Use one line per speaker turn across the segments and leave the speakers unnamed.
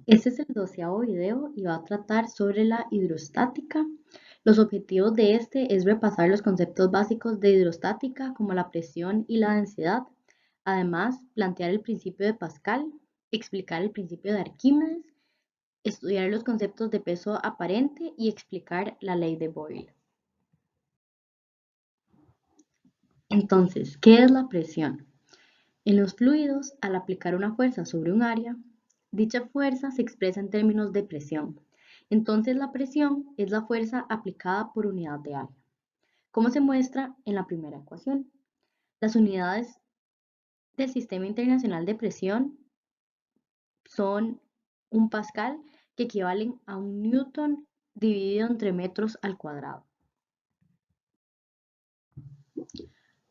Este es el 12º video y va a tratar sobre la hidrostática. Los objetivos de este es repasar los conceptos básicos de hidrostática como la presión y la densidad. Además, plantear el principio de Pascal, explicar el principio de Arquímedes, estudiar los conceptos de peso aparente y explicar la ley de Boyle. Entonces, ¿qué es la presión? En los fluidos, al aplicar una fuerza sobre un área, dicha fuerza se expresa en términos de presión. Entonces la presión es la fuerza aplicada por unidad de área, como se muestra en la primera ecuación. Las unidades del Sistema Internacional de Presión son un pascal, que equivalen a un newton dividido entre metros al cuadrado.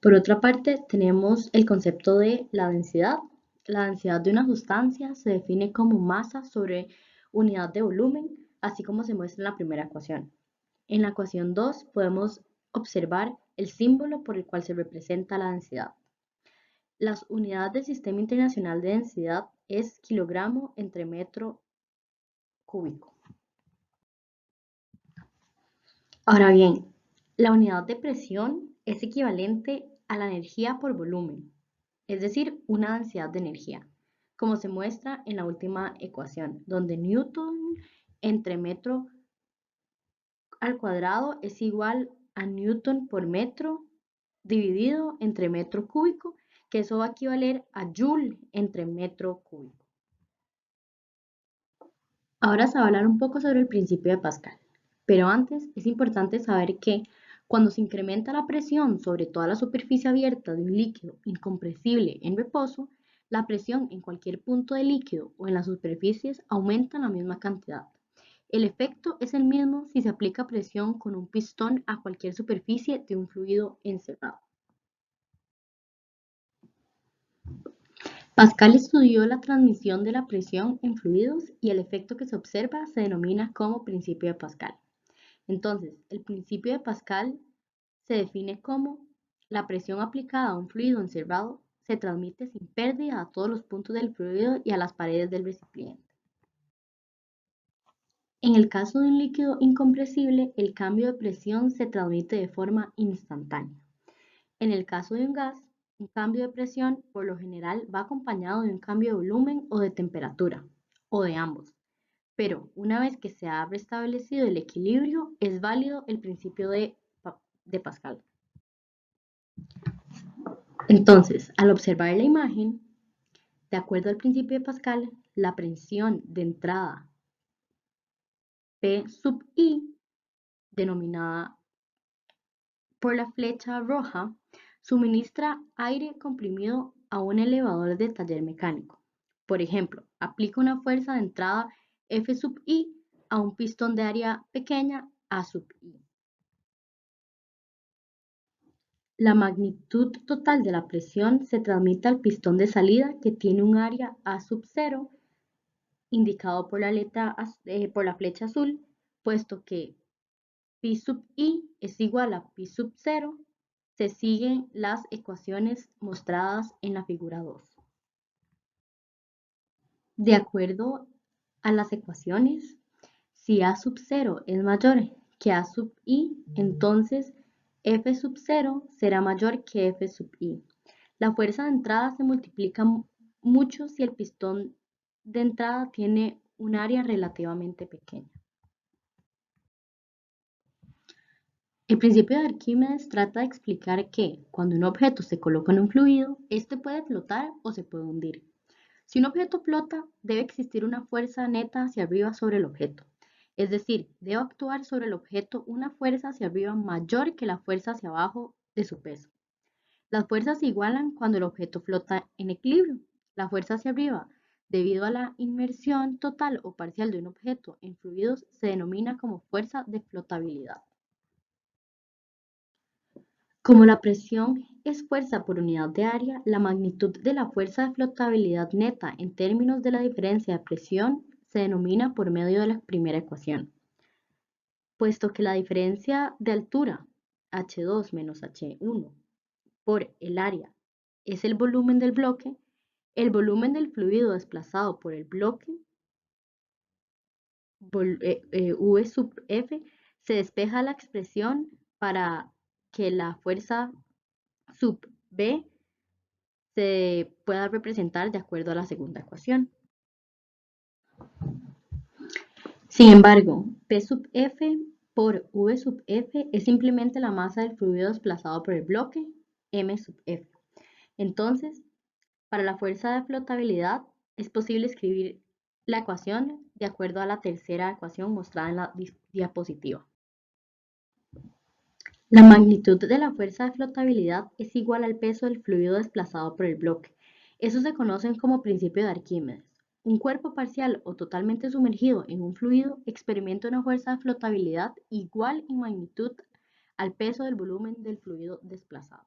Por otra parte, tenemos el concepto de la densidad. La densidad de una sustancia se define como masa sobre unidad de volumen, así como se muestra en la primera ecuación. En la ecuación 2 podemos observar el símbolo por el cual se representa la densidad. Las unidades del Sistema Internacional de Densidad es kilogramo entre metro cúbico. Ahora bien, la unidad de presión es equivalente a la energía por volumen, es decir, una densidad de energía, como se muestra en la última ecuación, donde newton entre metro al cuadrado es igual a newton por metro dividido entre metro cúbico, que eso va a equivaler a joule entre metro cúbico. Ahora se va a hablar un poco sobre el principio de Pascal, pero antes es importante saber que cuando se incrementa la presión sobre toda la superficie abierta de un líquido incompresible en reposo, la presión en cualquier punto del líquido o en las superficies aumenta en la misma cantidad. El efecto es el mismo si se aplica presión con un pistón a cualquier superficie de un fluido encerrado. Pascal estudió la transmisión de la presión en fluidos y el efecto que se observa se denomina como principio de Pascal. Entonces, el principio de Pascal se define como la presión aplicada a un fluido encerrado se transmite sin pérdida a todos los puntos del fluido y a las paredes del recipiente. En el caso de un líquido incompresible, el cambio de presión se transmite de forma instantánea. En el caso de un gas, un cambio de presión por lo general va acompañado de un cambio de volumen o de temperatura, o de ambos. Pero una vez que se ha restablecido el equilibrio, es válido el principio de Pascal. Entonces, al observar la imagen, de acuerdo al principio de Pascal, la presión de entrada P sub I, denominada por la flecha roja, suministra aire comprimido a un elevador de taller mecánico. Por ejemplo, aplica una fuerza de entrada F sub I a un pistón de área pequeña A sub I. La magnitud total de la presión se transmite al pistón de salida, que tiene un área A sub 0, indicado por la flecha azul, puesto que P sub I es igual a P sub 0, se siguen las ecuaciones mostradas en la figura 2. De acuerdo a las ecuaciones, si A sub 0 es mayor que A sub I, entonces F sub 0 será mayor que F sub I. La fuerza de entrada se multiplica mucho si el pistón de entrada tiene un área relativamente pequeña. El principio de Arquímedes trata de explicar que, cuando un objeto se coloca en un fluido, este puede flotar o se puede hundir. Si un objeto flota, debe existir una fuerza neta hacia arriba sobre el objeto. Es decir, debe actuar sobre el objeto una fuerza hacia arriba mayor que la fuerza hacia abajo de su peso. Las fuerzas se igualan cuando el objeto flota en equilibrio. La fuerza hacia arriba, debido a la inmersión total o parcial de un objeto en fluidos, se denomina como fuerza de flotabilidad. Como la presión es fuerza por unidad de área, la magnitud de la fuerza de flotabilidad neta en términos de la diferencia de presión se denomina por medio de la primera ecuación. Puesto que la diferencia de altura, h2 menos h1, por el área es el volumen del bloque, el volumen del fluido desplazado por el bloque V sub F, se despeja la expresión para que la fuerza sub B se pueda representar de acuerdo a la segunda ecuación. Sin embargo, P sub F por V sub F es simplemente la masa del fluido desplazado por el bloque M sub F. Entonces, para la fuerza de flotabilidad es posible escribir la ecuación de acuerdo a la tercera ecuación mostrada en la diapositiva. La magnitud de la fuerza de flotabilidad es igual al peso del fluido desplazado por el bloque. Eso se conoce como principio de Arquímedes. Un cuerpo parcial o totalmente sumergido en un fluido experimenta una fuerza de flotabilidad igual en magnitud al peso del volumen del fluido desplazado.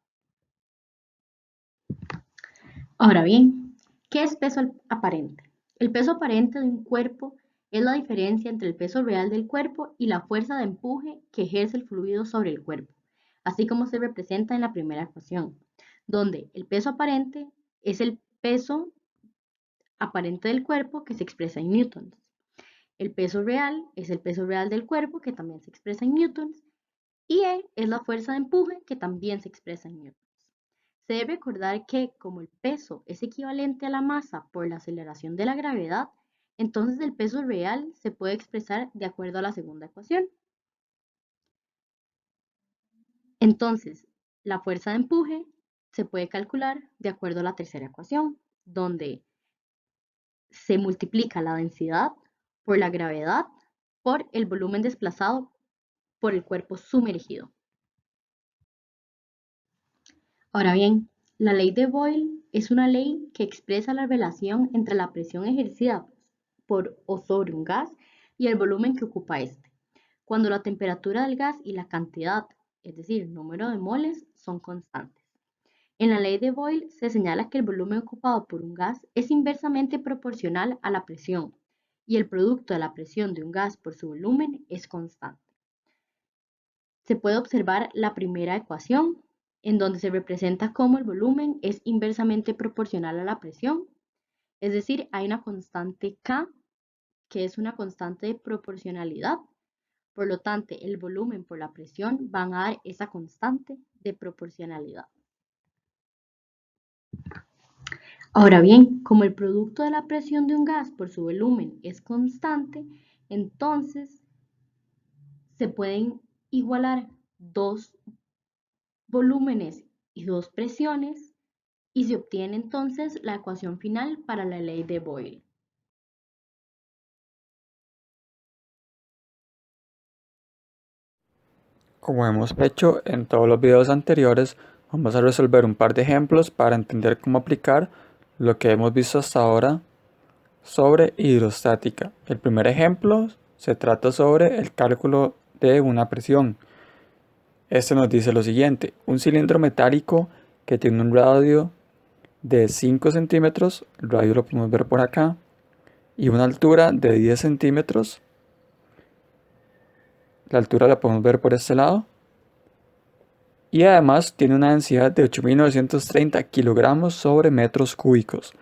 Ahora bien, ¿qué es peso aparente? El peso aparente de un cuerpo es la diferencia entre el peso real del cuerpo y la fuerza de empuje que ejerce el fluido sobre el cuerpo, así como se representa en la primera ecuación, donde el peso aparente es el peso aparente del cuerpo que se expresa en newtons. El peso real es el peso real del cuerpo que también se expresa en newtons y E es la fuerza de empuje que también se expresa en newtons. Se debe recordar que como el peso es equivalente a la masa por la aceleración de la gravedad, entonces el peso real se puede expresar de acuerdo a la segunda ecuación. Entonces, la fuerza de empuje se puede calcular de acuerdo a la tercera ecuación, donde se multiplica la densidad por la gravedad por el volumen desplazado por el cuerpo sumergido. Ahora bien, la ley de Boyle es una ley que expresa la relación entre la presión ejercida por o sobre un gas y el volumen que ocupa este, cuando la temperatura del gas y la cantidad, es decir, número de moles, son constantes. En la ley de Boyle se señala que el volumen ocupado por un gas es inversamente proporcional a la presión y el producto de la presión de un gas por su volumen es constante. Se puede observar la primera ecuación, en donde se representa cómo el volumen es inversamente proporcional a la presión, es decir, hay una constante K, que es una constante de proporcionalidad, por lo tanto, el volumen por la presión van a dar esa constante de proporcionalidad. Ahora bien, como el producto de la presión de un gas por su volumen es constante, entonces se pueden igualar dos volúmenes y dos presiones y se obtiene entonces la ecuación final para la ley de Boyle.
Como hemos hecho en todos los videos anteriores, vamos a resolver un par de ejemplos para entender cómo aplicar lo que hemos visto hasta ahora sobre hidrostática. El primer ejemplo se trata sobre el cálculo de una presión. Este nos dice lo siguiente: un cilindro metálico que tiene un radio de 5 centímetros, el radio lo podemos ver por acá, y una altura de 10 centímetros, la altura la podemos ver por este lado, y además tiene una densidad de 8.930 kilogramos sobre metros cúbicos.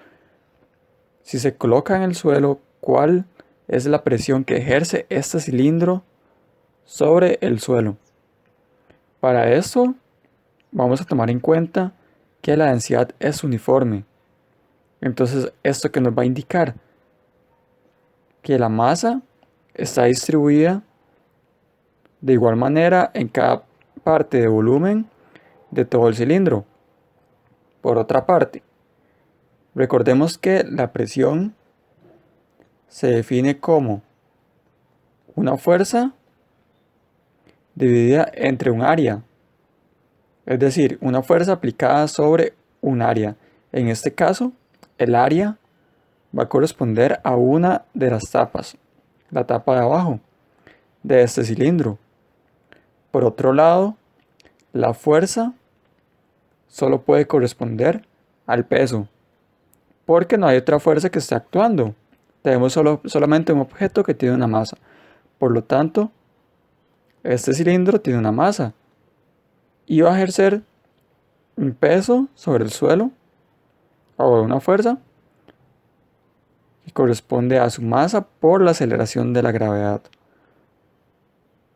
Si se coloca en el suelo, ¿cuál es la presión que ejerce este cilindro sobre el suelo? Para esto vamos a tomar en cuenta que la densidad es uniforme. Entonces, ¿esto qué nos va a indicar? Que la masa está distribuida de igual manera en cada parte de volumen de todo el cilindro. Por otra parte, recordemos que la presión se define como una fuerza dividida entre un área, es decir, una fuerza aplicada sobre un área. En este caso, el área va a corresponder a una de las tapas, la tapa de abajo de este cilindro. Por otro lado, la fuerza solo puede corresponder al peso, porque no hay otra fuerza que esté actuando. Tenemos solamente un objeto que tiene una masa. Por lo tanto, este cilindro tiene una masa y va a ejercer un peso sobre el suelo o una fuerza corresponde a su masa por la aceleración de la gravedad.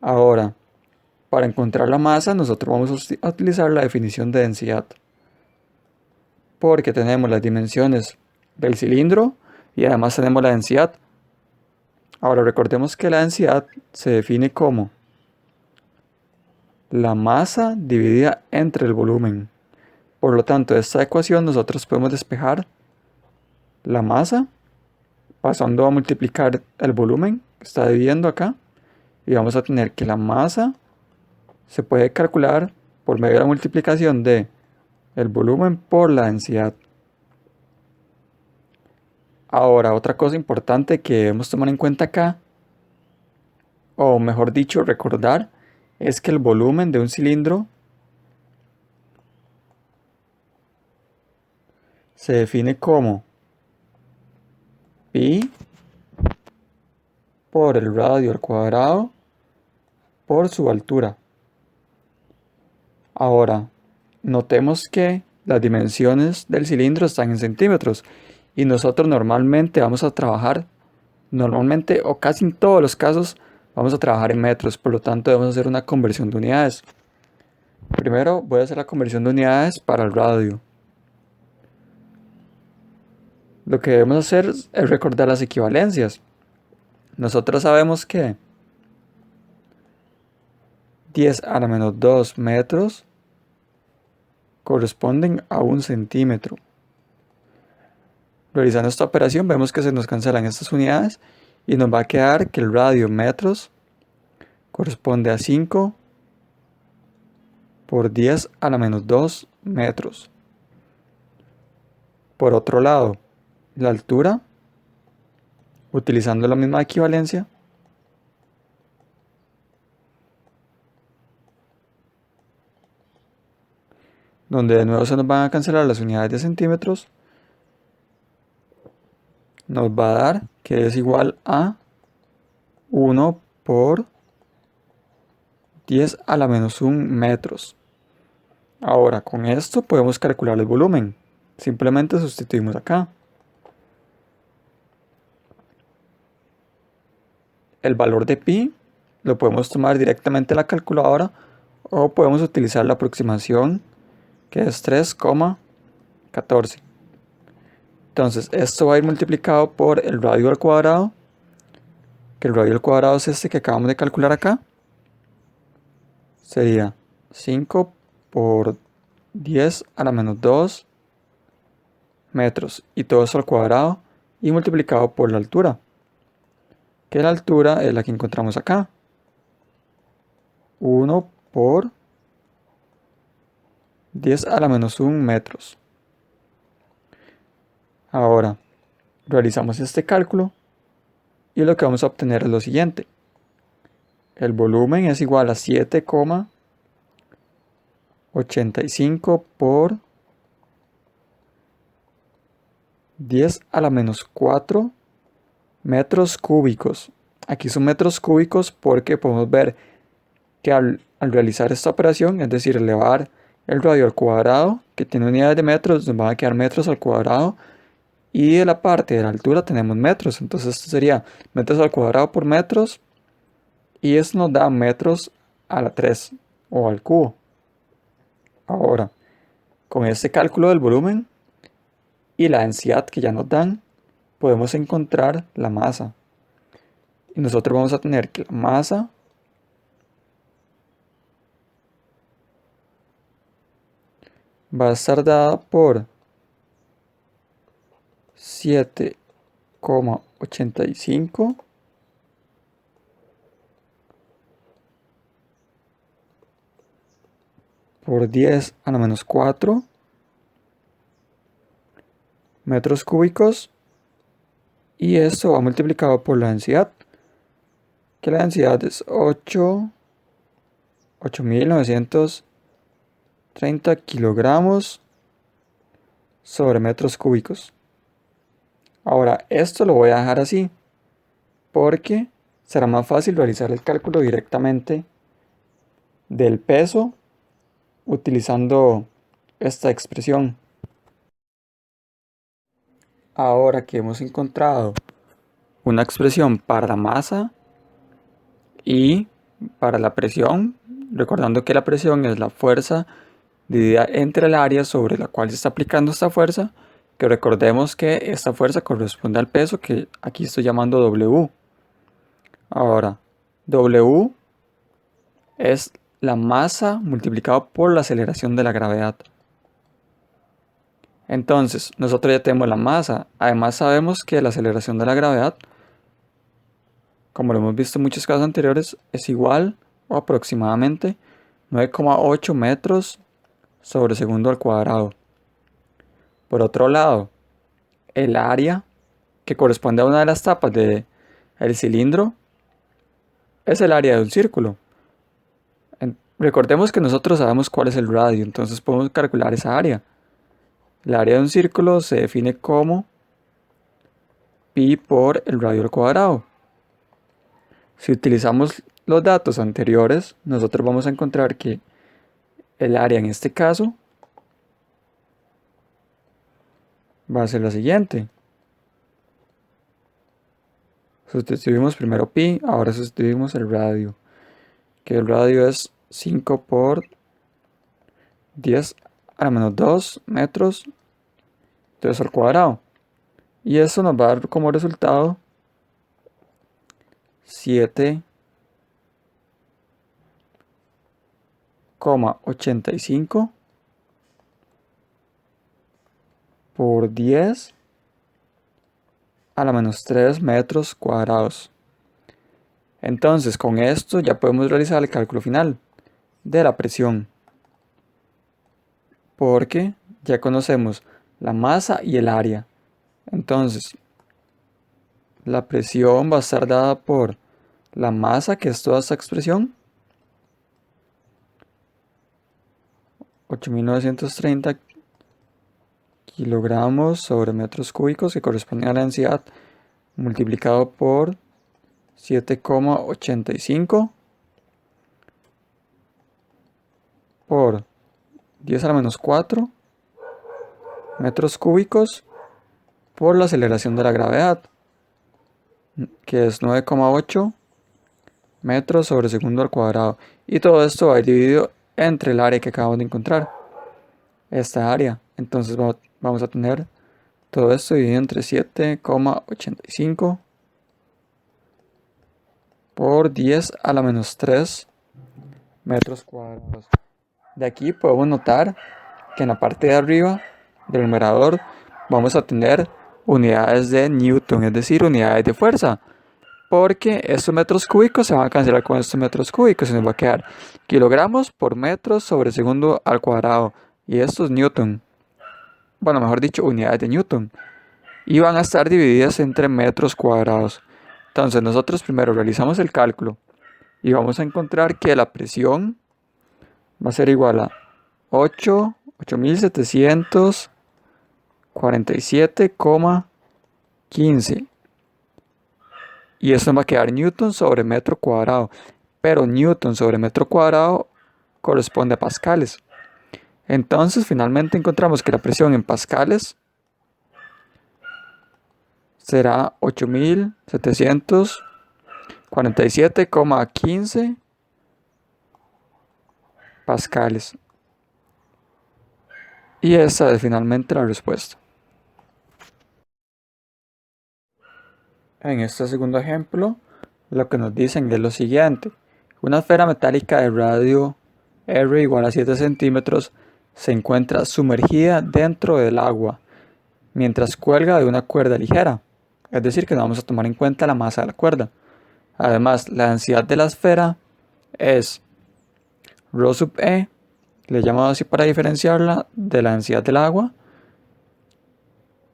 Ahora, para encontrar la masa, nosotros vamos a utilizar la definición de densidad, porque tenemos las dimensiones del cilindro y además tenemos la densidad. Ahora recordemos que la densidad se define como la masa dividida entre el volumen. Por lo tanto, de esta ecuación nosotros podemos despejar la masa pasando a multiplicar el volumen que está dividiendo acá, y vamos a tener que la masa se puede calcular por medio de la multiplicación de el volumen por la densidad. Ahora, otra cosa importante que debemos tomar en cuenta acá, o mejor dicho, recordar, es que el volumen de un cilindro se define como pi por el radio al cuadrado por su altura. Ahora, notemos que las dimensiones del cilindro están en centímetros y nosotros normalmente vamos a trabajar, o casi en todos los casos, vamos a trabajar en metros, por lo tanto debemos hacer una conversión de unidades. Primero voy a hacer la conversión de unidades para el radio. Lo que debemos hacer es recordar las equivalencias. Nosotros sabemos que 10 a la menos 2 metros corresponden a 1 centímetro. Realizando esta operación vemos que se nos cancelan estas unidades y nos va a quedar que el radio en metros corresponde a 5 por 10 a la menos 2 metros. Por otro lado, la altura, utilizando la misma equivalencia, donde de nuevo se nos van a cancelar las unidades de centímetros, nos va a dar que es igual a 1 por 10 a la menos 1 metros. Ahora, con esto podemos calcular el volumen. Simplemente sustituimos acá. El valor de pi lo podemos tomar directamente en la calculadora o podemos utilizar la aproximación, que es 3,14. Entonces, esto va a ir multiplicado por el radio al cuadrado, que el radio al cuadrado es este que acabamos de calcular acá. Sería 5 por 10 a la menos 2 metros, y todo eso al cuadrado y multiplicado por la altura, que la altura es la que encontramos acá, 1 por 10 a la menos 1 metros. Ahora realizamos este cálculo y lo que vamos a obtener es lo siguiente: el volumen es igual a 7,85 por 10 a la menos 4 metros cúbicos. Aquí son metros cúbicos porque podemos ver que al realizar esta operación, es decir, elevar el radio al cuadrado, que tiene unidades de metros, nos van a quedar metros al cuadrado, y de la parte de la altura tenemos metros. Entonces esto sería metros al cuadrado por metros, y esto nos da metros a la 3 o al cubo. Ahora, con este cálculo del volumen y la densidad que ya nos dan, podemos encontrar la masa. Y nosotros vamos a tener que la masa va a estar dada por 7,85 por 10 a la menos 4 metros cúbicos, y esto va multiplicado por la densidad, que la densidad es 8.930 kilogramos sobre metros cúbicos. Ahora, esto lo voy a dejar así porque será más fácil realizar el cálculo directamente del peso utilizando esta expresión. Ahora que hemos encontrado una expresión para la masa y para la presión, recordando que la presión es la fuerza dividida entre el área sobre la cual se está aplicando esta fuerza, que recordemos que esta fuerza corresponde al peso que aquí estoy llamando W. Ahora, W es la masa multiplicado por la aceleración de la gravedad. Entonces, nosotros ya tenemos la masa. Además sabemos que la aceleración de la gravedad, como lo hemos visto en muchos casos anteriores, es igual o aproximadamente 9,8 metros sobre segundo al cuadrado. Por otro lado, el área que corresponde a una de las tapas del cilindro es el área de un círculo. Recordemos que nosotros sabemos cuál es el radio, entonces podemos calcular esa área. El área de un círculo se define como pi por el radio al cuadrado. Si utilizamos los datos anteriores, nosotros vamos a encontrar que el área en este caso va a ser la siguiente. Sustituimos primero pi, ahora sustituimos el radio, que el radio es 5 por 10 a la menos 2 metros, entonces al cuadrado. Y eso nos va a dar como resultado 7,85 por 10 a la menos 3 metros cuadrados. Entonces con esto ya podemos realizar el cálculo final de la presión, porque ya conocemos la masa y el área. Entonces la presión va a estar dada por la masa, que es toda esta expresión, 8.930 kilogramos sobre metros cúbicos, que corresponde a la densidad, multiplicado por 7,85 por 10 a la menos 4 metros cúbicos por la aceleración de la gravedad, que es 9,8 metros sobre segundo al cuadrado. Y todo esto va a ir dividido entre el área que acabamos de encontrar, esta área. Entonces vamos a tener todo esto dividido entre 7,85 por 10 a la menos 3 metros cuadrados. De aquí podemos notar que en la parte de arriba del numerador vamos a tener unidades de Newton, es decir, unidades de fuerza, porque estos metros cúbicos se van a cancelar con estos metros cúbicos y nos va a quedar kilogramos por metros sobre segundo al cuadrado, y esto es Newton, bueno, mejor dicho, unidades de Newton, y van a estar divididas entre metros cuadrados. Entonces nosotros primero realizamos el cálculo y vamos a encontrar que la presión va a ser igual a 8.747,15. Y esto va a quedar Newton sobre metro cuadrado. Pero Newton sobre metro cuadrado corresponde a pascales. Entonces finalmente encontramos que la presión en pascales será 8.747,15 pascales. Y esa es finalmente la respuesta. En este segundo ejemplo, lo que nos dicen es lo siguiente. Una esfera metálica de radio R igual a 7 centímetros se encuentra sumergida dentro del agua, mientras cuelga de una cuerda ligera. Es decir, que no vamos a tomar en cuenta la masa de la cuerda. Además, la densidad de la esfera es ρ sub E, le he llamado así para diferenciarla de la densidad del agua.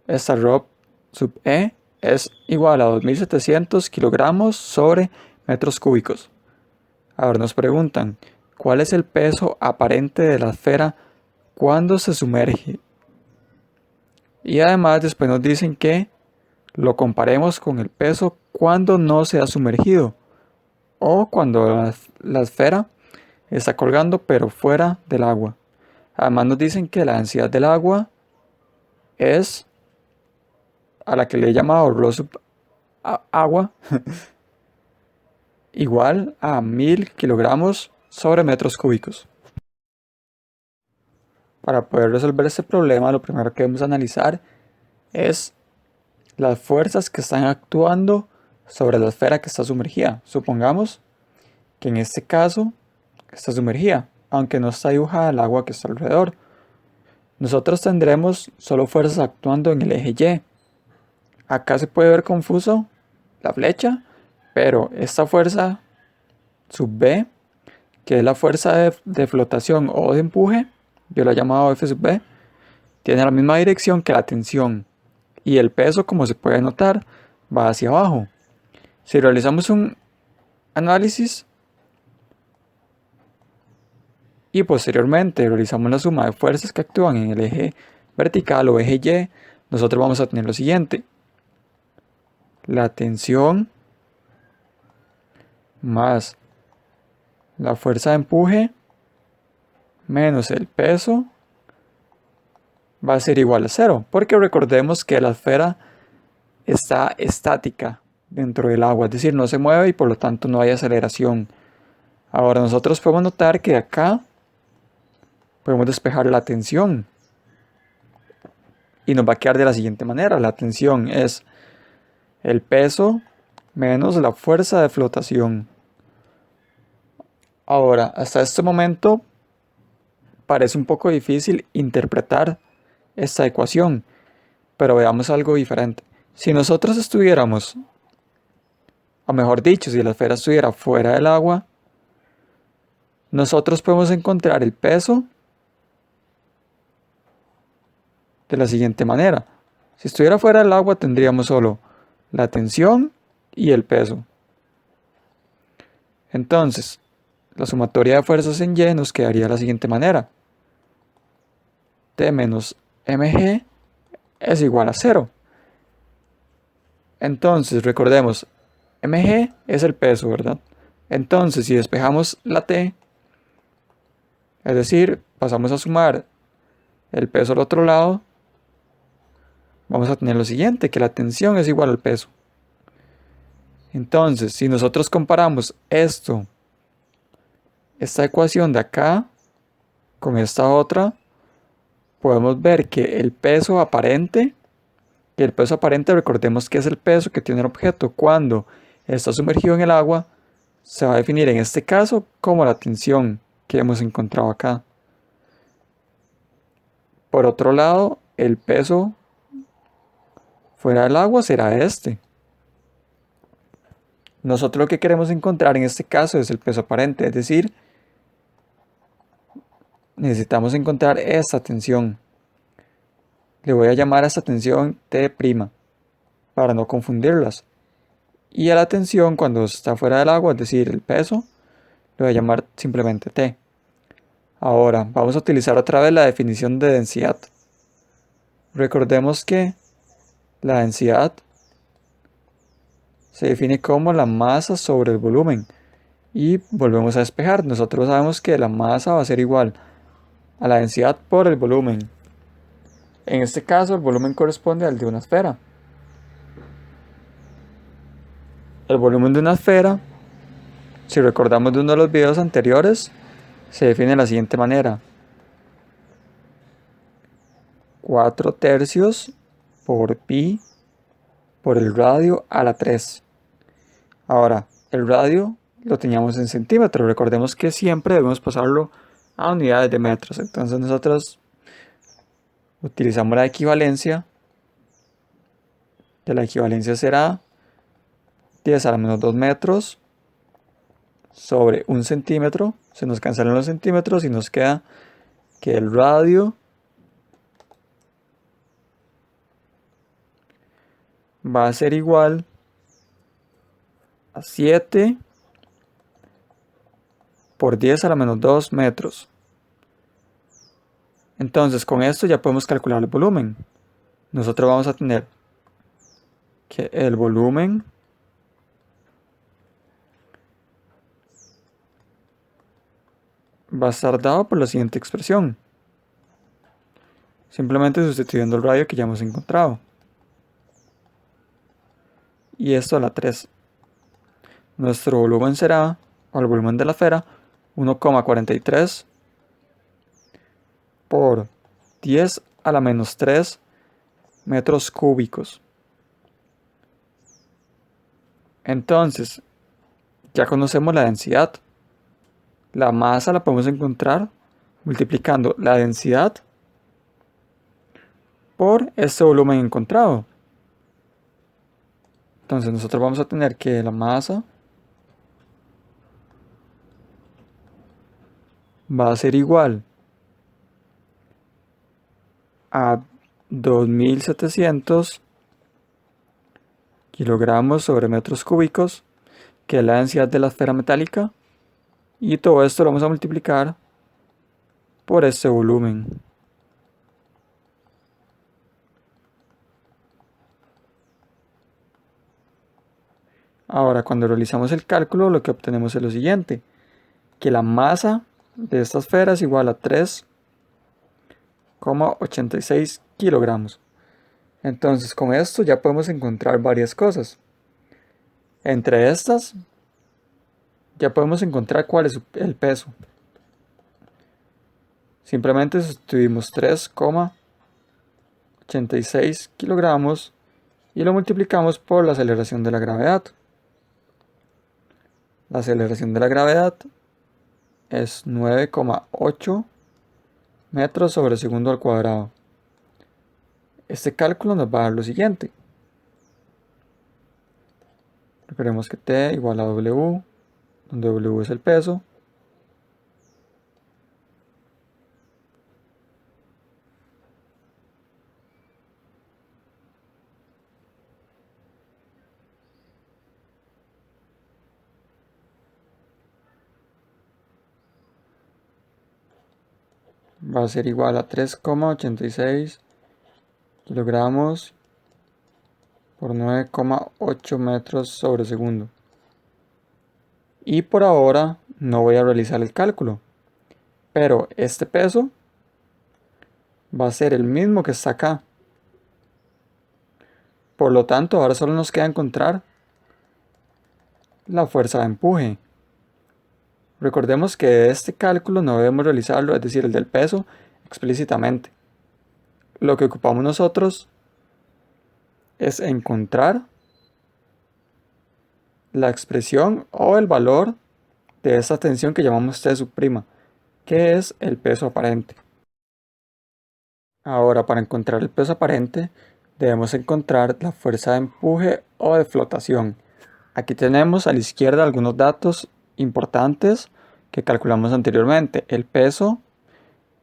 Esta ρ sub E es igual a 2.700 kilogramos sobre metros cúbicos. Ahora nos preguntan, ¿cuál es el peso aparente de la esfera cuando se sumerge? Y además después nos dicen que lo comparemos con el peso cuando no se ha sumergido o cuando la esfera está colgando pero fuera del agua. Además nos dicen que la densidad del agua es a la que le he llamado rho sub agua, igual a 1000 kilogramos sobre metros cúbicos. Para poder resolver este problema, lo primero que debemos analizar es las fuerzas que están actuando sobre la esfera que está sumergida. Supongamos que en este caso está sumergida, aunque no está dibujada el agua que está alrededor. Nosotros tendremos solo fuerzas actuando en el eje Y. Acá se puede ver confuso la flecha, pero esta fuerza sub B, que es la fuerza de flotación o de empuje, yo la he llamado F sub B, tiene la misma dirección que la tensión, y el peso, como se puede notar, va hacia abajo. Si realizamos un análisis y posteriormente realizamos la suma de fuerzas que actúan en el eje vertical o eje Y, nosotros vamos a tener lo siguiente: la tensión más la fuerza de empuje menos el peso va a ser igual a 0, porque recordemos que la esfera está estática dentro del agua, es decir, no se mueve y por lo tanto no hay aceleración. Ahora nosotros podemos notar que acá podemos despejar la tensión y nos va a quedar de la siguiente manera: la tensión es el peso menos la fuerza de flotación. Ahora, hasta este momento parece un poco difícil interpretar esta ecuación, pero veamos algo diferente. Si nosotros estuviéramos, o mejor dicho, si la esfera estuviera fuera del agua, nosotros podemos encontrar el peso de la siguiente manera. Si estuviera fuera del agua tendríamos solo la tensión y el peso. Entonces, la sumatoria de fuerzas en Y nos quedaría de la siguiente manera: T menos mg es igual a 0. Entonces, recordemos, mg es el peso, ¿verdad? Entonces, si despejamos la T, es decir, pasamos a sumar el peso al otro lado, vamos a tener lo siguiente, que la tensión es igual al peso. Entonces, si nosotros comparamos esta ecuación de acá con esta otra, podemos ver que el peso aparente, recordemos que es el peso que tiene el objeto cuando está sumergido en el agua, se va a definir en este caso como la tensión que hemos encontrado acá. Por otro lado, el peso fuera del agua será este. Nosotros lo que queremos encontrar en este caso es el peso aparente, es decir, necesitamos encontrar esta tensión. Le voy a llamar a esta tensión T' para no confundirlas. Y a la tensión cuando está fuera del agua, es decir, el peso, le voy a llamar simplemente T. Ahora vamos a utilizar otra vez la definición de densidad. Recordemos que la densidad se define como la masa sobre el volumen. Y volvemos a despejar. Nosotros sabemos que la masa va a ser igual a la densidad por el volumen. En este caso, el volumen corresponde al de una esfera. El volumen de una esfera, si recordamos de uno de los videos anteriores, se define de la siguiente manera: 4/3 por pi por el radio a la 3. Ahora, el radio lo teníamos en centímetros. Recordemos que siempre debemos pasarlo a unidades de metros. Entonces nosotros utilizamos la equivalencia. De la equivalencia será 10 a la menos 2 metros sobre 1 centímetro. Se nos cancelan los centímetros y nos queda que el radio va a ser igual a 7 por 10 a la menos 2 metros. Entonces con esto ya podemos calcular el volumen. Nosotros vamos a tener que el volumen va a estar dado por la siguiente expresión, simplemente sustituyendo el radio que ya hemos encontrado. y esto a la 3. Nuestro volumen será, o el volumen de la esfera, 1,43 por 10 a la menos 3 metros cúbicos. Entonces, ya conocemos la densidad. La masa la podemos encontrar multiplicando la densidad por este volumen encontrado. Entonces nosotros vamos a tener que la masa va a ser igual a 2700 kilogramos sobre metros cúbicos, que es la densidad de la esfera metálica, y todo esto lo vamos a multiplicar por este volumen. Ahora, cuando realizamos el cálculo, lo que obtenemos es lo siguiente, que la masa de esta esfera es igual a 3,86 kilogramos. Entonces, con esto ya podemos encontrar varias cosas. Entre estas, ya podemos encontrar cuál es el peso. Simplemente sustituimos 3,86 kilogramos y lo multiplicamos por la aceleración de la gravedad. La aceleración de la gravedad es 9,8 metros sobre segundo al cuadrado. Este cálculo nos va a dar lo siguiente. Recordemos que T igual a W, donde W es el peso. Va a ser igual a 3,86 kilogramos por 9,8 metros sobre segundo. Y por ahora no voy a realizar el cálculo, pero este peso va a ser el mismo que está acá. Por lo tanto, ahora solo nos queda encontrar la fuerza de empuje. Recordemos que este cálculo no debemos realizarlo, es decir, el del peso, explícitamente. Lo que ocupamos nosotros es encontrar la expresión o el valor de esta tensión que llamamos T sub prima, que es el peso aparente. Ahora, para encontrar el peso aparente, debemos encontrar la fuerza de empuje o de flotación. Aquí tenemos a la izquierda algunos datos importantes que calculamos anteriormente: el peso,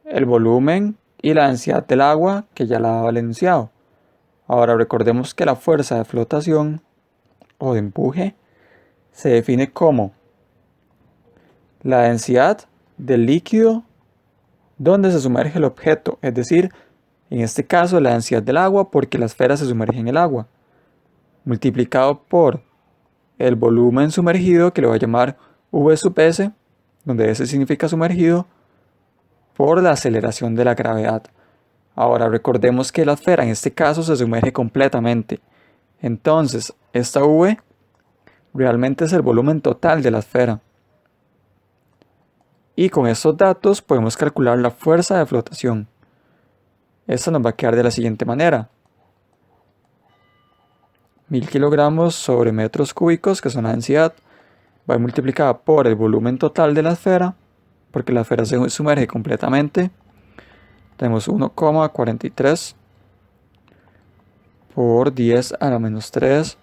el volumen y la densidad del agua, que ya la había enunciado. Ahora recordemos que la fuerza de flotación o de empuje se define como la densidad del líquido donde se sumerge el objeto, es decir, en este caso la densidad del agua, porque la esfera se sumerge en el agua, multiplicado por el volumen sumergido, que le voy a llamar V sub S, donde S significa sumergido, por la aceleración de la gravedad. Ahora recordemos que la esfera en este caso se sumerge completamente. Entonces, esta V realmente es el volumen total de la esfera. Y con estos datos podemos calcular la fuerza de flotación. Esta nos va a quedar de la siguiente manera: 1000 kilogramos sobre metros cúbicos, que son la densidad, va multiplicada por el volumen total de la esfera, porque la esfera se sumerge completamente. Tenemos 1,43 por 10 a la menos 3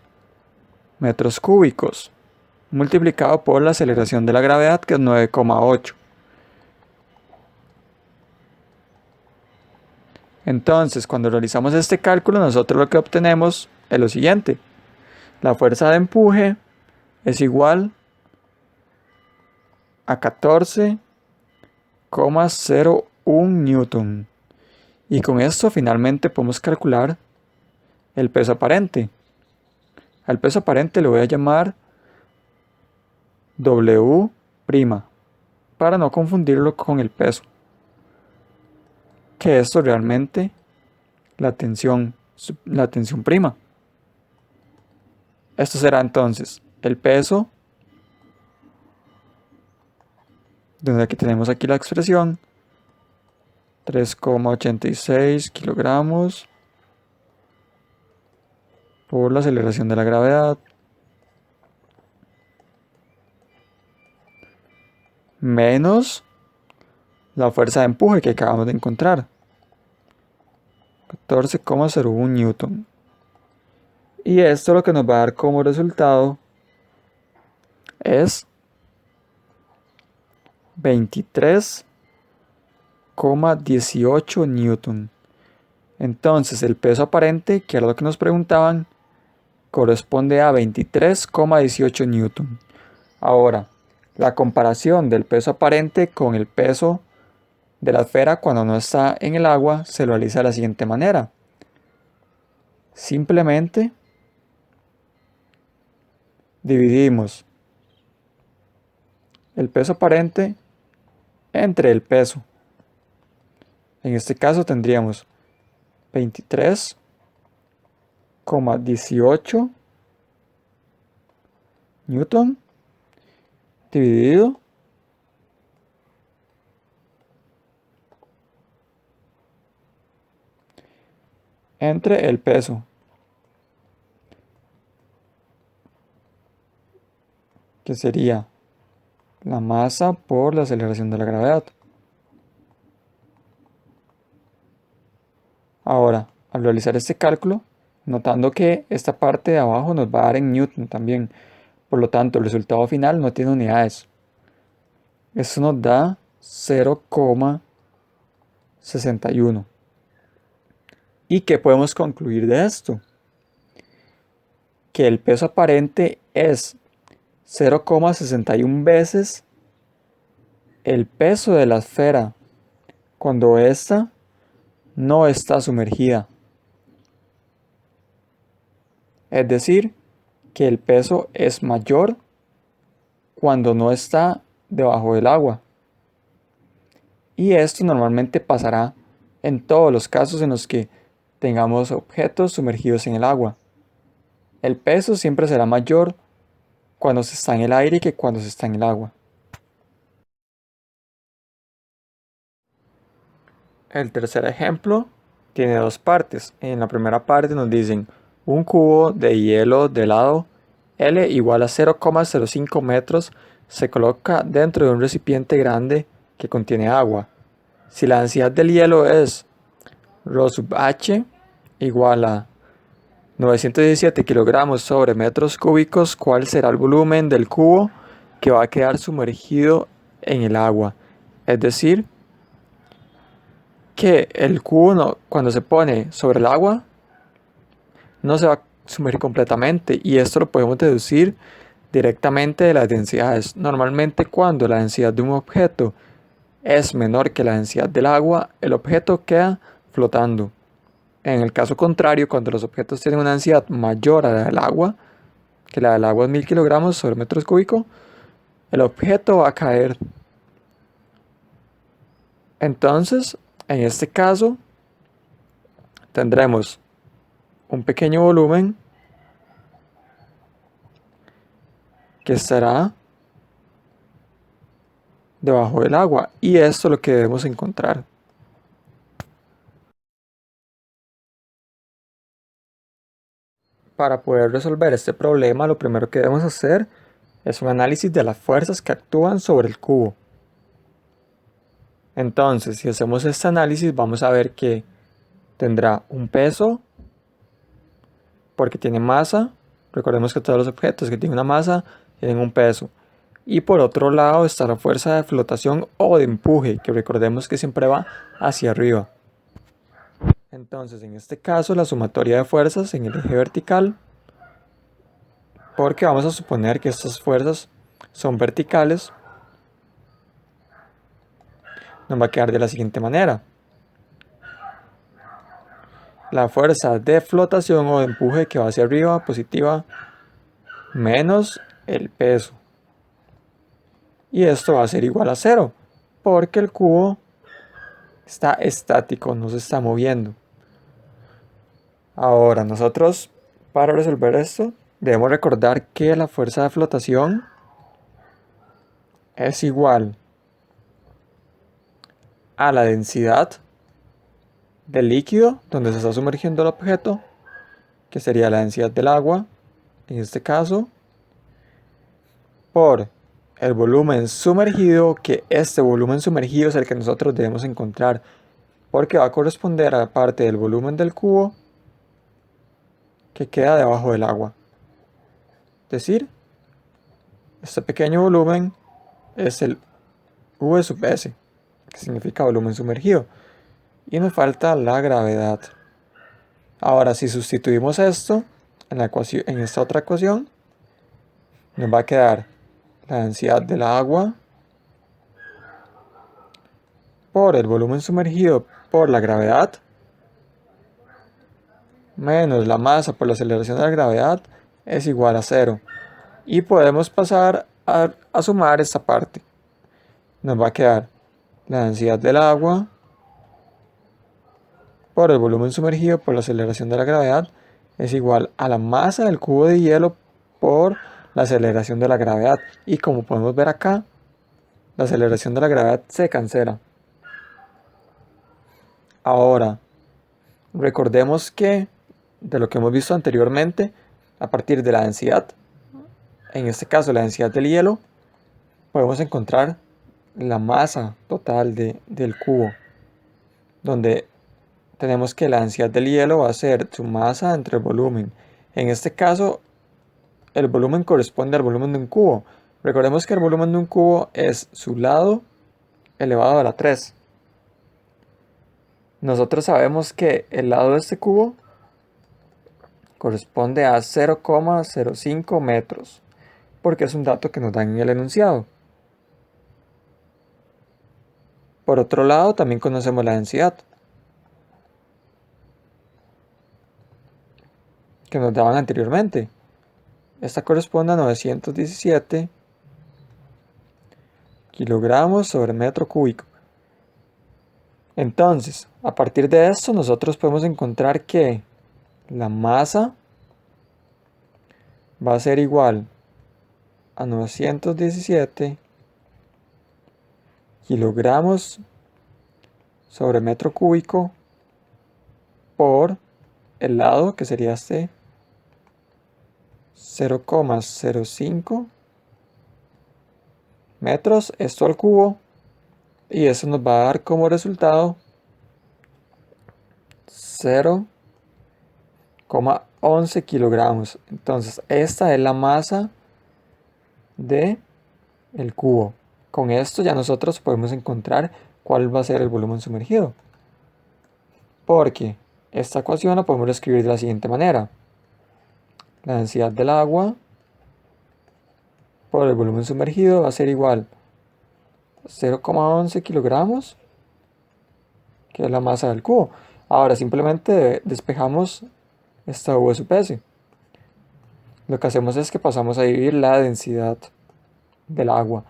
metros cúbicos, multiplicado por la aceleración de la gravedad, que es 9,8. Entonces, cuando realizamos este cálculo, nosotros lo que obtenemos es lo siguiente: la fuerza de empuje es igual a 14,01 newton. Y con esto finalmente podemos calcular el peso aparente. Al peso aparente le voy a llamar W', para no confundirlo con el peso, que esto realmente la tensión prima. Esto será entonces el peso, donde aquí tenemos aquí la expresión, 3,86 kilogramos por la aceleración de la gravedad, menos la fuerza de empuje que acabamos de encontrar, 14,01 newton. Y esto lo que nos va a dar como resultado es 23,18 newton. Entonces el peso aparente, que era lo que nos preguntaban, corresponde a 23,18 newton. Ahora, la comparación del peso aparente con el peso de la esfera cuando no está en el agua se realiza de la siguiente manera. Simplemente dividimos el peso aparente entre el peso. En este caso tendríamos 23,18 newton dividido entre el peso, que sería la masa por la aceleración de la gravedad. Ahora, al realizar este cálculo, notando que esta parte de abajo nos va a dar en newton también, por lo tanto el resultado final no tiene unidades. Eso nos da 0,61. ¿Y qué podemos concluir de esto? Que el peso aparente es 0,61 veces el peso de la esfera cuando ésta no está sumergida. Es decir, que el peso es mayor cuando no está debajo del agua. Y esto normalmente pasará en todos los casos en los que tengamos objetos sumergidos en el agua. El peso siempre será mayor cuando se está en el aire que cuando se está en el agua. El tercer ejemplo tiene dos partes. En la primera parte nos dicen un cubo de hielo de lado L igual a 0,05 metros se coloca dentro de un recipiente grande que contiene agua. Si la densidad del hielo es ρ sub h igual a 917 kilogramos sobre metros cúbicos, ¿cuál será el volumen del cubo que va a quedar sumergido en el agua? Es decir, que el cubo cuando se pone sobre el agua no se va a sumergir completamente, y esto lo podemos deducir directamente de las densidades. Normalmente cuando la densidad de un objeto es menor que la densidad del agua, el objeto queda flotando. En el caso contrario, cuando los objetos tienen una densidad mayor a la del agua, que la del agua es 1000 kilogramos sobre metros cúbicos, el objeto va a caer. Entonces, en este caso, tendremos un pequeño volumen que estará debajo del agua, y esto es lo que debemos encontrar. Para poder resolver este problema, lo primero que debemos hacer es un análisis de las fuerzas que actúan sobre el cubo. Entonces, si hacemos este análisis, vamos a ver que tendrá un peso porque tiene masa. Recordemos que todos los objetos que tienen una masa tienen un peso. Y por otro lado está la fuerza de flotación o de empuje, que recordemos que siempre va hacia arriba. Entonces, en este caso, la sumatoria de fuerzas en el eje vertical, porque vamos a suponer que estas fuerzas son verticales, nos va a quedar de la siguiente manera. La fuerza de flotación o de empuje que va hacia arriba, positiva, menos el peso. Y esto va a ser igual a 0, porque el cubo está estático, no se está moviendo. Ahora nosotros, para resolver esto, debemos recordar que la fuerza de flotación es igual a la densidad del líquido donde se está sumergiendo el objeto, que sería la densidad del agua, en este caso, por el volumen sumergido, que este volumen sumergido es el que nosotros debemos encontrar, porque va a corresponder a la parte del volumen del cubo que queda debajo del agua. Es decir, este pequeño volumen es el V sub S, que significa volumen sumergido. Y nos falta la gravedad. Ahora, si sustituimos esto en esta otra ecuación, nos va a quedar la densidad del agua por el volumen sumergido por la gravedad menos la masa por la aceleración de la gravedad es igual a 0. Y podemos pasar a sumar esta parte. Nos va a quedar la densidad del agua por el volumen sumergido por la aceleración de la gravedad es igual a la masa del cubo de hielo por la aceleración de la gravedad. Y como podemos ver acá, la aceleración de la gravedad se cancela. Ahora, recordemos que de lo que hemos visto anteriormente, a partir de la densidad, en este caso la densidad del hielo, podemos encontrar la masa total del cubo, donde tenemos que la densidad del hielo va a ser su masa entre el volumen. En este caso, el volumen corresponde al volumen de un cubo. Recordemos que el volumen de un cubo es su lado elevado a la 3. Nosotros sabemos que el lado de este cubo corresponde a 0,05 metros, porque es un dato que nos dan en el enunciado. Por otro lado, también conocemos la densidad, que nos daban anteriormente. Esta corresponde a 917 kilogramos sobre metro cúbico. Entonces, a partir de esto, nosotros podemos encontrar que la masa va a ser igual a 917 kilogramos sobre metro cúbico por el lado, que sería este 0,05 metros, esto al cubo, y eso nos va a dar como resultado 0,11 kilogramos. Entonces esta es la masa de el cubo. Con esto ya nosotros podemos encontrar cuál va a ser el volumen sumergido, porque esta ecuación la podemos escribir de la siguiente manera: la densidad del agua por el volumen sumergido va a ser igual a 0,11 kilogramos, que es la masa del cubo. Ahora simplemente despejamos esta V sub S. Lo que hacemos es que pasamos a dividir la densidad del agua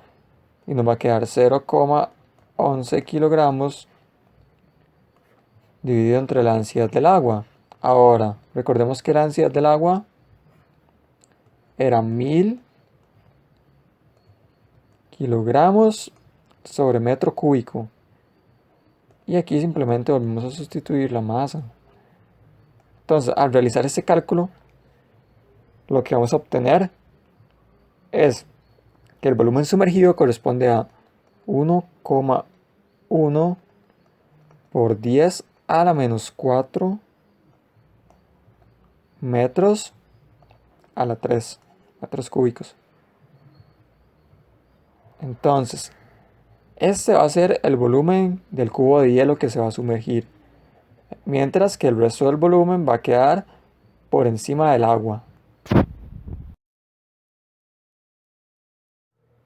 y nos va a quedar 0,11 kilogramos dividido entre la densidad del agua. Ahora, recordemos que la densidad del agua era 1000 kilogramos sobre metro cúbico. Y aquí simplemente volvemos a sustituir la masa. Entonces, al realizar este cálculo, lo que vamos a obtener es que el volumen sumergido corresponde a 1,1 por 10 a la menos 4 metros a la 3 metros cúbicos. Entonces, este va a ser el volumen del cubo de hielo que se va a sumergir, mientras que el resto del volumen va a quedar por encima del agua.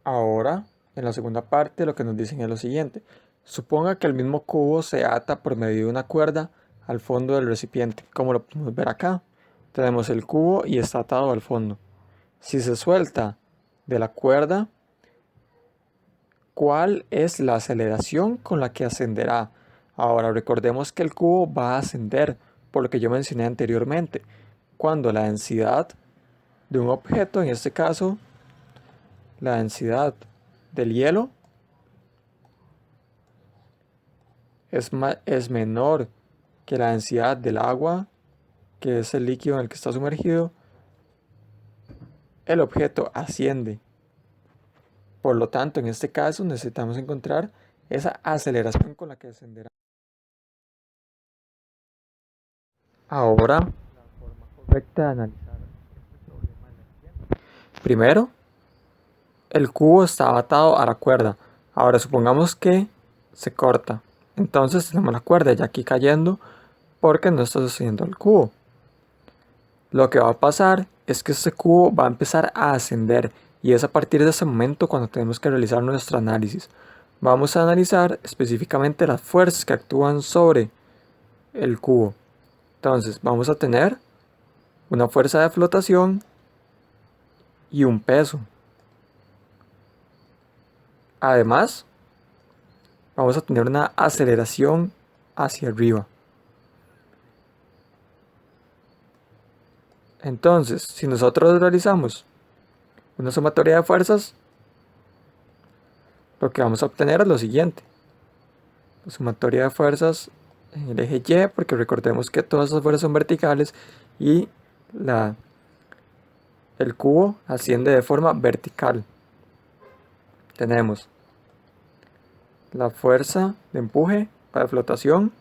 Ahora, en la segunda parte, lo que nos dicen es lo siguiente: suponga que el mismo cubo se ata por medio de una cuerda al fondo del recipiente, como lo podemos ver acá. Tenemos el cubo y está atado al fondo. Si se suelta de la cuerda, ¿cuál es la aceleración con la que ascenderá? Ahora recordemos que el cubo va a ascender, por lo que yo mencioné anteriormente. Cuando la densidad de un objeto, en este caso la densidad del hielo es menor que la densidad del agua, que es el líquido en el que está sumergido, el objeto asciende. Por lo tanto, en este caso necesitamos encontrar esa aceleración con la que descenderá. Ahora, la forma correcta de analizar este problema es la siguiente. Primero, el cubo está atado a la cuerda. Ahora supongamos que se corta. Entonces tenemos la cuerda ya aquí cayendo porque no está sosteniendo el cubo. Lo que va a pasar es que este cubo va a empezar a ascender y es a partir de ese momento cuando tenemos que realizar nuestro análisis. Vamos a analizar específicamente las fuerzas que actúan sobre el cubo. Entonces vamos a tener una fuerza de flotación y un peso. Además, vamos a tener una aceleración hacia arriba. Entonces, si nosotros realizamos una sumatoria de fuerzas, lo que vamos a obtener es lo siguiente. La sumatoria de fuerzas en el eje Y, porque recordemos que todas esas fuerzas son verticales y el cubo asciende de forma vertical. Tenemos la fuerza de empuje o de flotación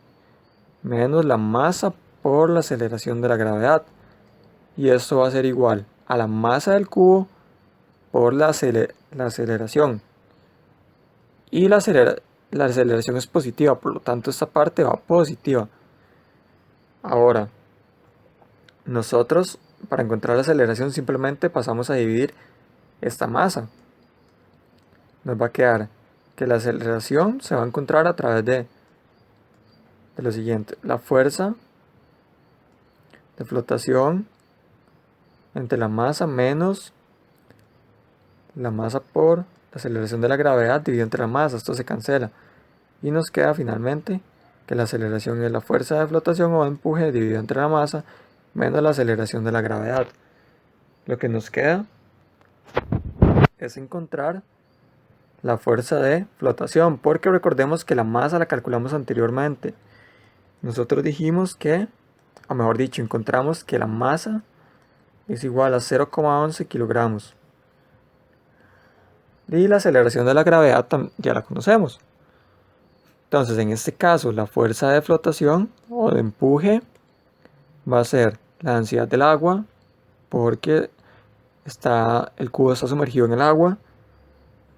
menos la masa por la aceleración de la gravedad. Y esto va a ser igual a la masa del cubo por la aceleración. Y la aceleración es positiva, por lo tanto esta parte va positiva. Ahora, nosotros para encontrar la aceleración simplemente pasamos a dividir esta masa. Nos va a quedar que la aceleración se va a encontrar a través de lo siguiente. La fuerza de flotación entre la masa menos la masa por la aceleración de la gravedad dividido entre la masa. Esto se cancela. Y nos queda finalmente que la aceleración es la fuerza de flotación o de empuje dividido entre la masa menos la aceleración de la gravedad. Lo que nos queda es encontrar la fuerza de flotación, porque recordemos que la masa la calculamos anteriormente. Nosotros dijimos que, o mejor dicho, encontramos que la masa es igual a 0,11 kilogramos. Y la aceleración de la gravedad ya la conocemos. Entonces, en este caso, la fuerza de flotación o de empuje va a ser la densidad del agua, porque el cubo está sumergido en el agua,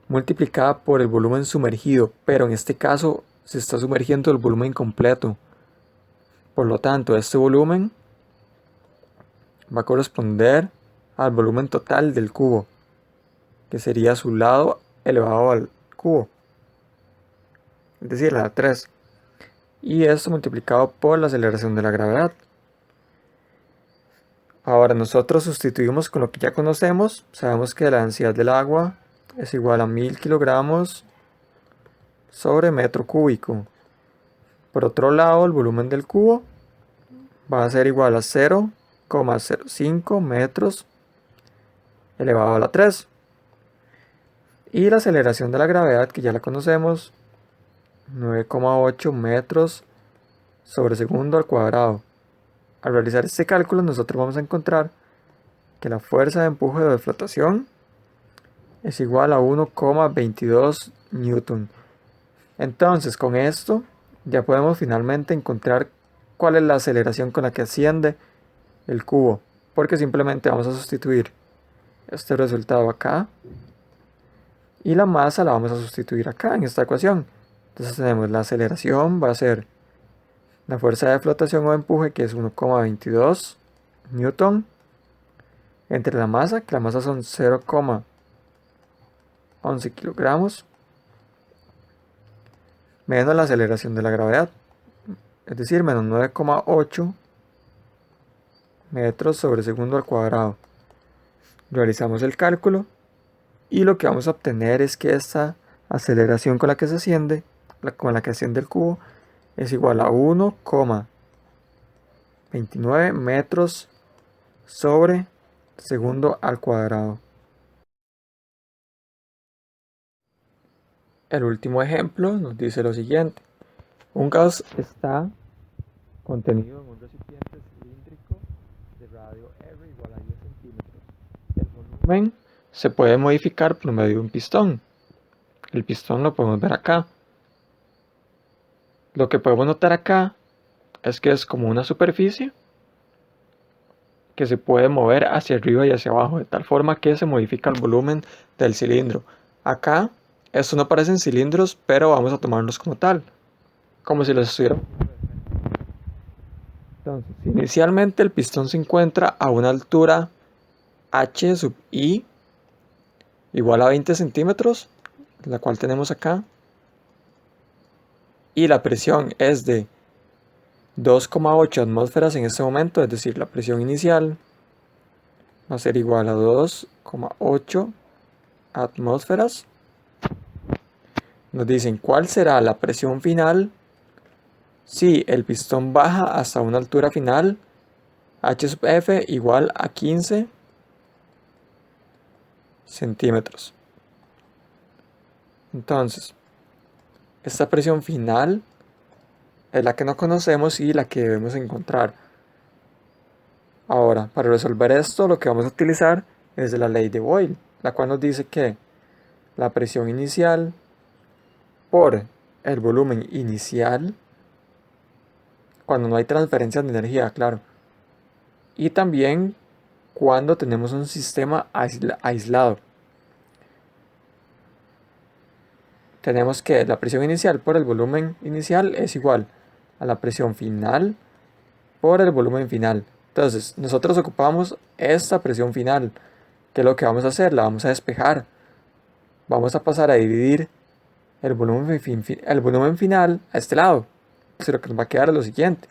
multiplicada por el volumen sumergido, pero en este caso se está sumergiendo el volumen completo. Por lo tanto, este volumen va a corresponder al volumen total del cubo, que sería su lado elevado al cubo, es decir, la 3. Y esto multiplicado por la aceleración de la gravedad. Ahora nosotros sustituimos con lo que ya conocemos. Sabemos que la densidad del agua es igual a 1000 kilogramos sobre metro cúbico. Por otro lado, el volumen del cubo va a ser igual a 0,05 metros elevado a la 3. Y la aceleración de la gravedad, que ya la conocemos, 9,8 metros sobre segundo al cuadrado. Al realizar este cálculo, nosotros vamos a encontrar que la fuerza de empuje o de flotación es igual a 1,22 newton. Entonces, con esto ya podemos finalmente encontrar cuál es la aceleración con la que asciende el cubo, porque simplemente vamos a sustituir este resultado acá y la masa la vamos a sustituir acá en esta ecuación. Entonces tenemos la aceleración, va a ser la fuerza de flotación o empuje, que es 1,22 newton, entre la masa, que la masa son 0,11 kilogramos, menos la aceleración de la gravedad, es decir, menos 9,8 metros sobre segundo al cuadrado. Realizamos el cálculo y lo que vamos a obtener es que esta aceleración con la que se asciende, con la que asciende el cubo, es igual a 1,29 metros sobre segundo al cuadrado. El último ejemplo nos dice lo siguiente. Un gas está contenido en un recipiente cilíndrico de radio R igual a 10 centímetros. El volumen se puede modificar por medio de un pistón. El pistón lo podemos ver acá. Lo que podemos notar acá es que es como una superficie que se puede mover hacia arriba y hacia abajo, de tal forma que se modifica el volumen del cilindro. Acá, estos no parecen cilindros, pero vamos a tomarlos como tal, como si los estuvieran. Entonces, inicialmente el pistón se encuentra a una altura h sub i igual a 20 centímetros, la cual tenemos acá, y la presión es de 2,8 atmósferas en este momento, es decir, la presión inicial va a ser igual a 2,8 atmósferas. Nos dicen cuál será la presión final si el pistón baja hasta una altura final, h sub f igual a 15 centímetros. Entonces, esta presión final es la que no conocemos y la que debemos encontrar. Ahora, para resolver esto, lo que vamos a utilizar es la ley de Boyle, la cual nos dice que la presión inicial por el volumen inicial, cuando no hay transferencia de energía, claro, y también cuando tenemos un sistema aislado. Tenemos que la presión inicial por el volumen inicial es igual a la presión final por el volumen final. Entonces, nosotros ocupamos esta presión final. ¿Qué es lo que vamos a hacer? La vamos a despejar. Vamos a pasar a dividir el volumen final a este lado. Entonces, lo que nos va a quedar es lo siguiente.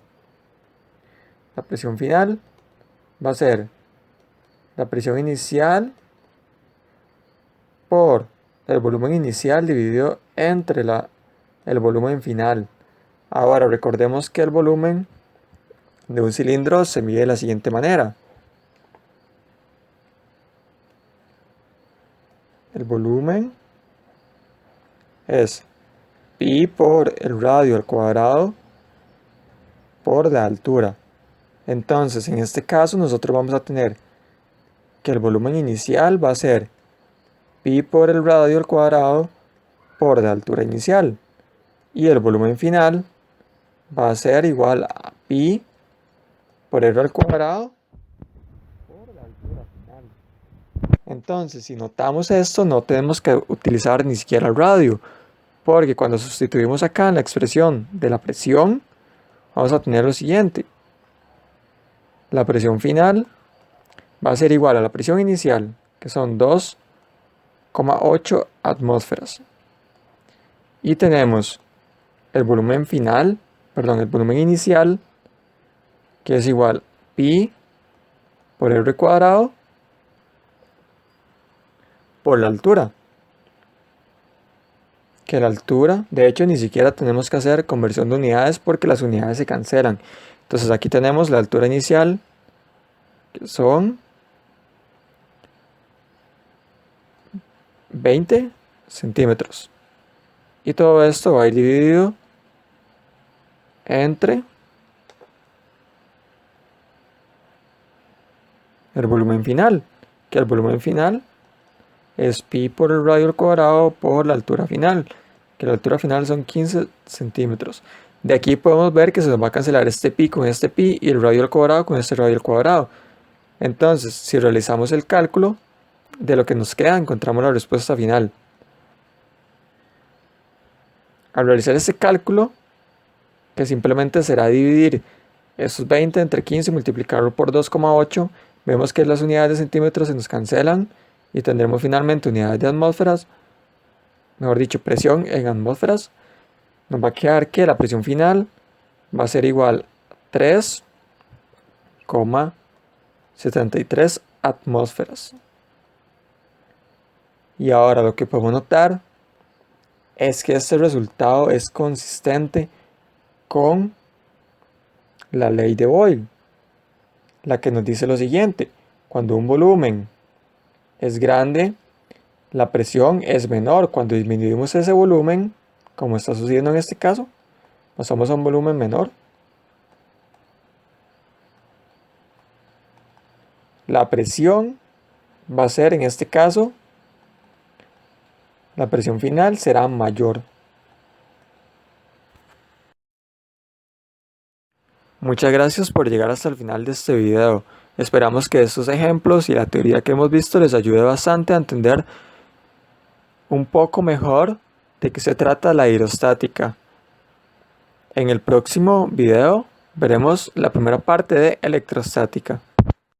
La presión final va a ser la presión inicial por el volumen inicial dividido entre el volumen final. Ahora recordemos que el volumen de un cilindro se mide de la siguiente manera. El volumen es pi por el radio al cuadrado por la altura. Entonces, en este caso nosotros vamos a tener que el volumen inicial va a ser pi por el radio al cuadrado por la altura inicial. Y el volumen final va a ser igual a pi por r al cuadrado por la altura final. Entonces, si notamos esto, no tenemos que utilizar ni siquiera el radio, porque cuando sustituimos acá en la expresión de la presión, vamos a tener lo siguiente. La presión final va a ser igual a la presión inicial, que son 2,8 atmósferas. Y tenemos el volumen final, perdón, el volumen inicial, que es igual pi por r cuadrado por la altura. Que la altura, de hecho, ni siquiera tenemos que hacer conversión de unidades porque las unidades se cancelan. Entonces aquí tenemos la altura inicial, que son 20 centímetros. Y todo esto va a ir dividido entre el volumen final, que el volumen final es pi por el radio al cuadrado por la altura final, que la altura final son 15 centímetros. De aquí podemos ver que se nos va a cancelar este pi con este pi y el radio al cuadrado con este radio al cuadrado. Entonces, si realizamos el cálculo de lo que nos queda, encontramos la respuesta final. Al realizar este cálculo, que simplemente será dividir estos 20 entre 15 y multiplicarlo por 2,8, vemos que las unidades de centímetros se nos cancelan y tendremos finalmente unidades de atmósferas, mejor dicho, presión en atmósferas. Nos va a quedar que la presión final va a ser igual a 3,73 atmósferas. Y ahora lo que podemos notar es que este resultado es consistente con la ley de Boyle, la que nos dice lo siguiente: Cuando un volumen es grande, la presión es menor. Cuando disminuimos ese volumen, como está sucediendo en este caso, pasamos a un volumen menor. La presión va a ser, en este caso, la presión final será mayor. Muchas gracias por llegar hasta el final de este video. Esperamos que estos ejemplos y la teoría que hemos visto les ayude bastante a entender un poco mejor de qué se trata la hidrostática. En el próximo video veremos la primera parte de electrostática.